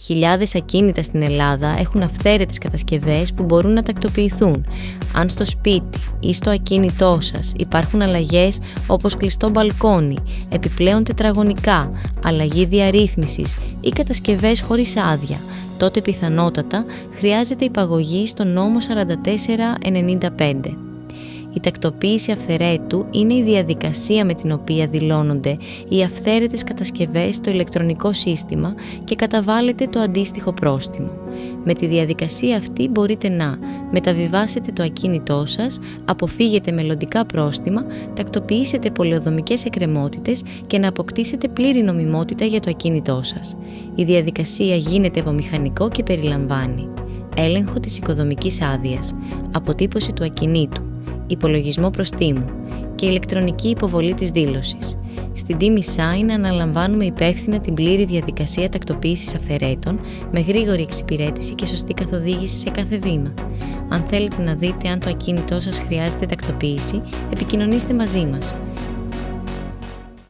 Χιλιάδες ακίνητα στην Ελλάδα έχουν αυθαίρετες κατασκευές που μπορούν να τακτοποιηθούν. Αν στο σπίτι ή στο ακίνητό σας υπάρχουν αλλαγές όπως κλειστό μπαλκόνι, επιπλέον τετραγωνικά, αλλαγή διαρρύθμισης ή κατασκευές χωρίς άδεια, τότε πιθανότατα χρειάζεται υπαγωγή στο νόμο 4495. Η τακτοποίηση αυθαιρέτου είναι η διαδικασία με την οποία δηλώνονται οι αυθαίρετες κατασκευές στο ηλεκτρονικό σύστημα και καταβάλλεται το αντίστοιχο πρόστιμο. Με τη διαδικασία αυτή μπορείτε να μεταβιβάσετε το ακίνητό σας, αποφύγετε μελλοντικά πρόστιμα, τακτοποιήσετε πολεοδομικές εκκρεμότητες και να αποκτήσετε πλήρη νομιμότητα για το ακίνητό σας. Η διαδικασία γίνεται από μηχανικό και περιλαμβάνει έλεγχο της οικοδομικής άδειας, αποτύπωση του ακινήτου, υπολογισμό προστίμου και ηλεκτρονική υποβολή της δήλωσης. Στην Team eSign αναλαμβάνουμε υπεύθυνα την πλήρη διαδικασία τακτοποίησης αυθαιρέτων με γρήγορη εξυπηρέτηση και σωστή καθοδήγηση σε κάθε βήμα. Αν θέλετε να δείτε αν το ακίνητό σας χρειάζεται τακτοποίηση, επικοινωνήστε μαζί μας.